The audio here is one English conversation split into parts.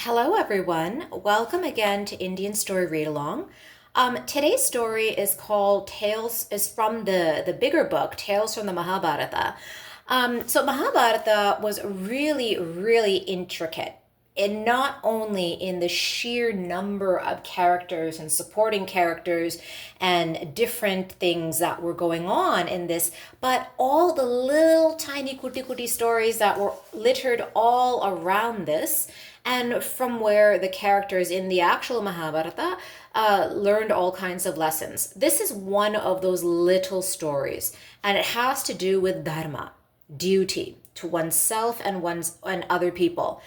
Hello, everyone. Welcome again to Indian Story Read Along. Today's story is called Tales, is from the bigger book, Tales from the Mahabharata. So Mahabharata was really intricate. And not only in the sheer number of characters and supporting characters and different things that were going on in this, but all the little tiny kuti stories that were littered all around this, and from where the characters in the actual Mahabharata learned all kinds of lessons. This is one of those little stories, and it has to do with dharma, duty to oneself and other people.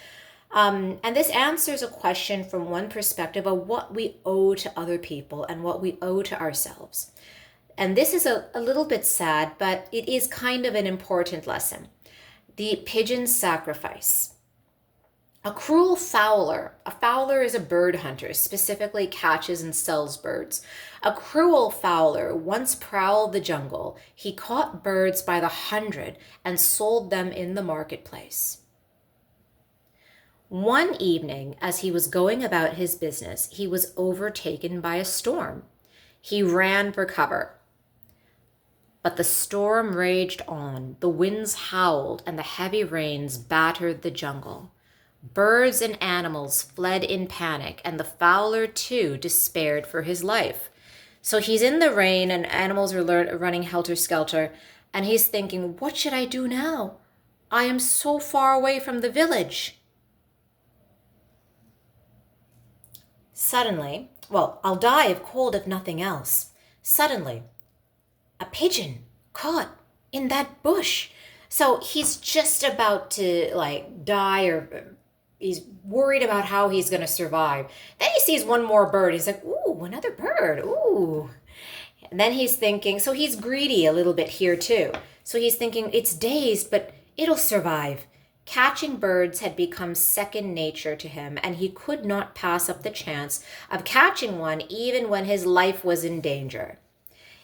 And this answers a question from one perspective of what we owe to other people and what we owe to ourselves. And this is a little bit sad, but it is kind of an important lesson. The pigeon sacrifice. A cruel fowler. A fowler is a bird hunter, specifically catches and sells birds. A cruel fowler once prowled the jungle. He caught birds by the hundred and sold them in the marketplace. One evening, as he was going about his business, he was overtaken by a storm. He ran for cover. But the storm raged on, the winds howled, and the heavy rains battered the jungle. Birds and animals fled in panic, and the fowler too despaired for his life. So he's in the rain, and animals are running helter-skelter, and he's thinking, what should I do now? I am so far away from the village. Suddenly, I'll die of cold if nothing else. Suddenly, a pigeon caught in that bush. So he's just about to die, or he's worried about how he's going to survive. Then he sees one more bird. He's like, ooh, another bird. Ooh. And then he's thinking, so he's greedy a little bit here too. So he's thinking, it's dazed, but it'll survive. Catching birds had become second nature to him, and he could not pass up the chance of catching one even when his life was in danger.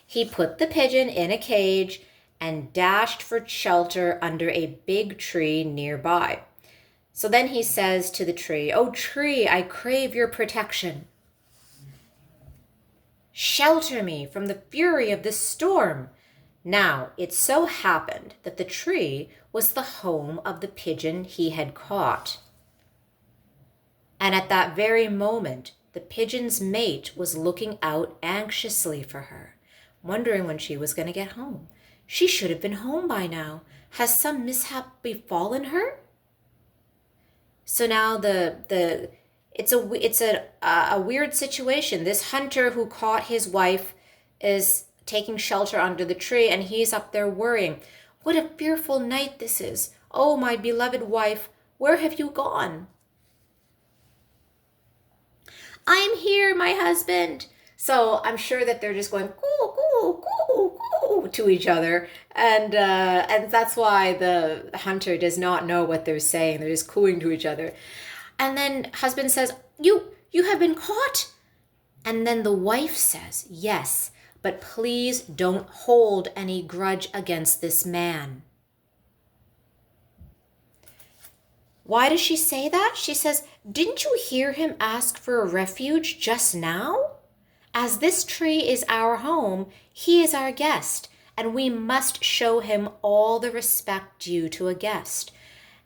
He put the pigeon in a cage and dashed for shelter under a big tree nearby. So then he says to the tree, "Oh tree, I crave your protection. Shelter me from the fury of this storm." Now, it so happened that the tree was the home of the pigeon he had caught. And at that very moment, the pigeon's mate was looking out anxiously for her, wondering when she was going to get home. She should have been home by now. Has some mishap befallen her? So now it's a weird situation. This hunter who caught his wife is taking shelter under the tree, and he's up there worrying. What a fearful night this is. Oh, my beloved wife, where have you gone? I am here, my husband. So I'm sure that they're just going coo, coo, coo, coo to each other. And that's why the hunter does not know what they're saying. They're just cooing to each other. And then husband says, you have been caught. And then the wife says, yes, but please don't hold any grudge against this man. Why does she say that? She says, didn't you hear him ask for a refuge just now? As this tree is our home, he is our guest, and we must show him all the respect due to a guest.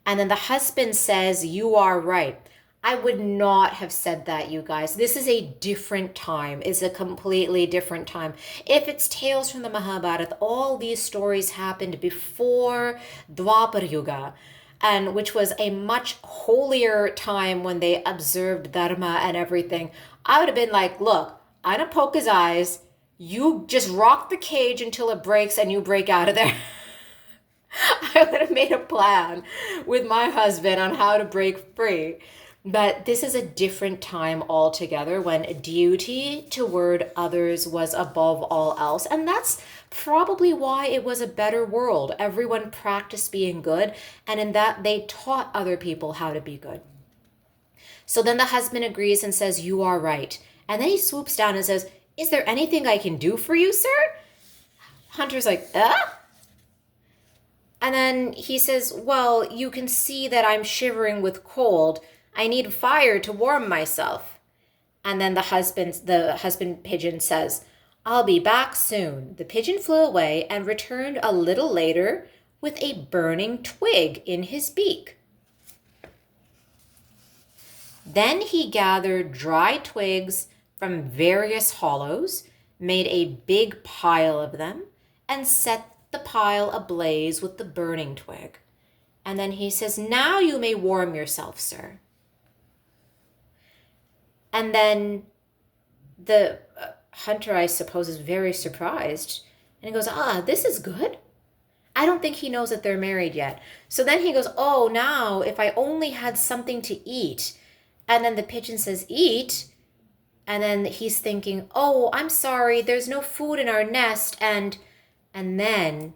And then the husband says, you are right. I would not have said that, you guys. This is a different time. It's a completely different time. If it's Tales from the Mahabharata, all these stories happened before Dwapar Yuga, and which was a much holier time when they observed dharma and everything. I would have been like, look, I'm gonna poke his eyes. You just rock the cage until it breaks and you break out of there. I would have made a plan with my husband on how to break free. But this is a different time altogether when duty toward others was above all else. And that's probably why it was a better world. Everyone practiced being good, and in that they taught other people how to be good. So then the husband agrees and says, you are right. And then he swoops down and says, is there anything I can do for you, sir? Hunter's like, And then he says, well, you can see that I'm shivering with cold. I need fire to warm myself. And then the husband pigeon says, I'll be back soon. The pigeon flew away and returned a little later with a burning twig in his beak. Then he gathered dry twigs from various hollows, made a big pile of them, and set the pile ablaze with the burning twig. And then he says, now you may warm yourself, sir. And then the hunter, I suppose, is very surprised. And he goes, this is good. I don't think he knows that they're married yet. So then he goes, oh, now if I only had something to eat. And then the pigeon says, eat. And then he's thinking, oh, I'm sorry, there's no food in our nest. And then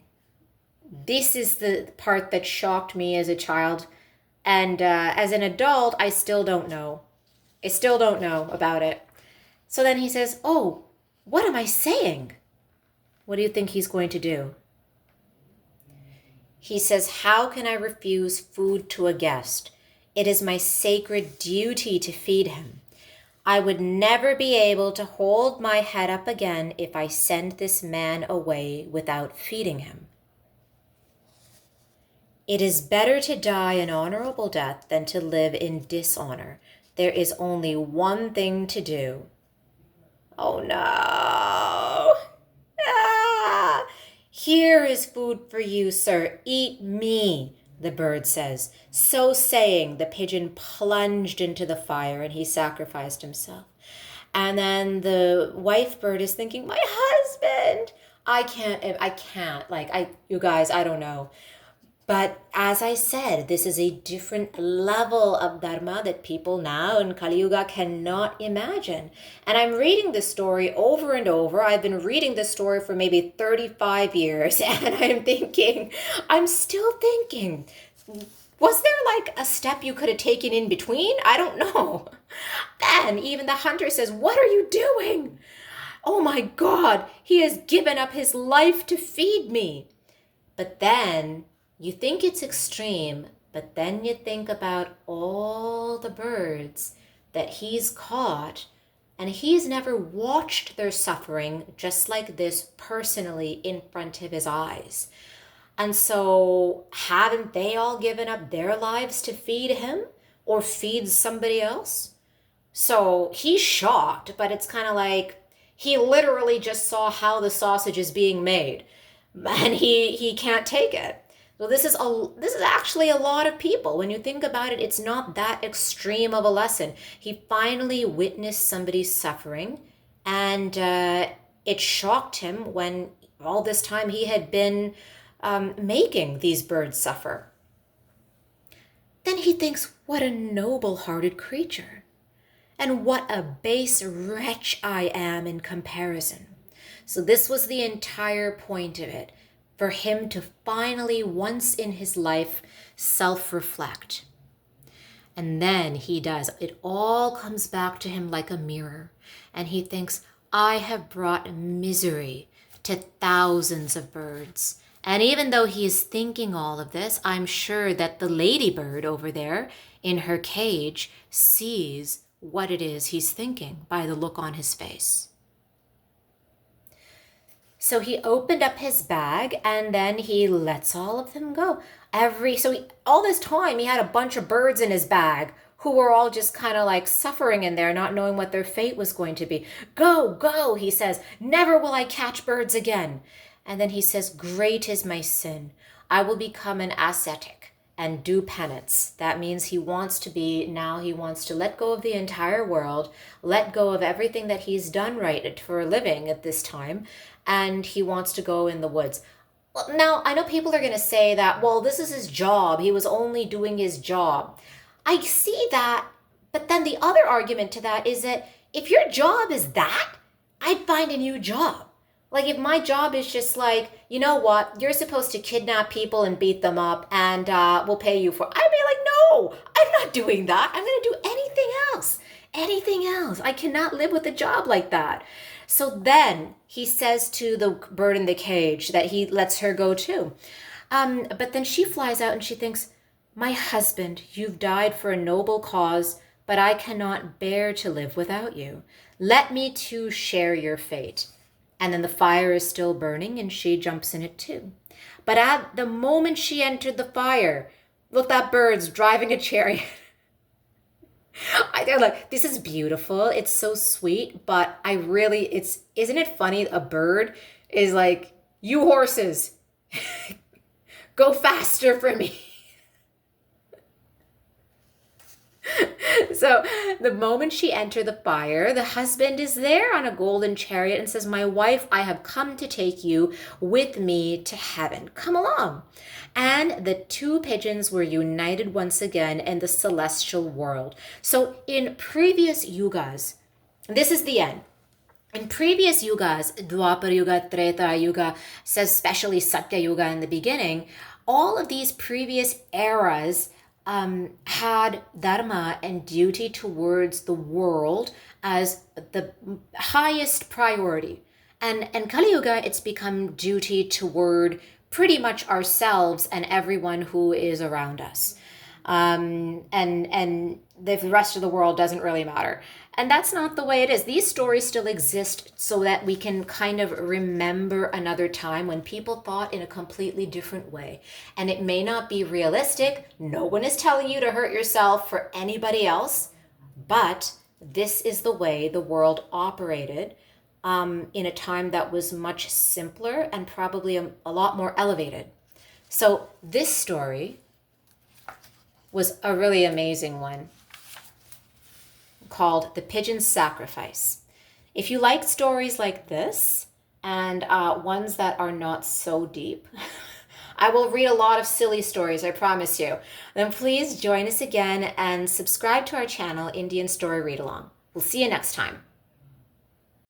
this is the part that shocked me as a child. And as an adult, I still don't know. I still don't know about it. So then he says, oh, what am I saying? What do you think he's going to do? He says, how can I refuse food to a guest? It is my sacred duty to feed him. I would never be able to hold my head up again if I send this man away without feeding him. It is better to die an honorable death than to live in dishonor. There is only one thing to do. Oh no! Here is food for you, sir. Eat me, the bird says. So saying, the pigeon plunged into the fire and he sacrificed himself. And then the wife bird is thinking, my husband! I can't, you guys, I don't know. But as I said, this is a different level of dharma that people now in Kali Yuga cannot imagine. And I'm reading this story over and over. I've been reading this story for maybe 35 years. And I'm still thinking, was there like a step you could have taken in between? I don't know. Then even the hunter says, what are you doing? Oh my God, he has given up his life to feed me. But then you think it's extreme, but then you think about all the birds that he's caught, and he's never watched their suffering just like this personally in front of his eyes. And so haven't they all given up their lives to feed him or feed somebody else? So he's shocked, but it's kind of like he literally just saw how the sausage is being made, and he can't take it. So this is actually a lot of people. When you think about it, it's not that extreme of a lesson. He finally witnessed somebody's suffering, and it shocked him when all this time he had been making these birds suffer. Then he thinks, what a noble-hearted creature, and what a base wretch I am in comparison. So this was the entire point of it. For him to finally, once in his life, self-reflect. And then he does. It all comes back to him like a mirror. And he thinks, I have brought misery to thousands of birds. And even though he is thinking all of this, I'm sure that the ladybird over there in her cage sees what it is he's thinking by the look on his face. So he opened up his bag and then he lets all of them go. All this time he had a bunch of birds in his bag who were all just kind of like suffering in there, not knowing what their fate was going to be. Go, go, he says, never will I catch birds again. And then he says, great is my sin. I will become an ascetic and do penance. That means he wants to let go of the entire world, let go of everything that he's done right for a living at this time, and he wants to go in the woods. Well, now, I know people are going to say that, well, this is his job. He was only doing his job. I see that, but then the other argument to that is that if your job is that, I'd find a new job. Like if my job is just like, you know what, you're supposed to kidnap people and beat them up and we'll pay you for it. I'd be like, no, I'm not doing that. I'm going to do anything else. Anything else. I cannot live with a job like that. So then he says to the bird in the cage that he lets her go too. But then she flies out and she thinks, "My husband, you've died for a noble cause, but I cannot bear to live without you. Let me too share your fate." And then the fire is still burning and she jumps in it too. But at the moment she entered the fire, look, that bird's driving a chariot. They're like, this is beautiful. It's so sweet, but isn't it funny? A bird is like, you horses, go faster for me. So the moment she entered the fire, the husband is there on a golden chariot and says, "My wife, I have come to take you with me to heaven. Come along." And the two pigeons were united once again in the celestial world. So in previous yugas, this is the end. In previous yugas, Dwapar Yuga, Treta Yuga, says especially Satya Yuga in the beginning, all of these previous eras had dharma and duty towards the world as the highest priority. And Kali Yuga, it's become duty toward pretty much ourselves and everyone who is around us. And the rest of the world doesn't really matter. And that's not the way it is. These stories still exist so that we can kind of remember another time when people thought in a completely different way. And it may not be realistic. No one is telling you to hurt yourself for anybody else. But this is the way the world operated in a time that was much simpler and probably a lot more elevated. So this story was a really amazing one called The Pigeon's Sacrifice. If you like stories like this and ones that are not so deep, I will read a lot of silly stories, I promise you. Then please join us again and subscribe to our channel, Indian Story Read Along. We'll see you next time.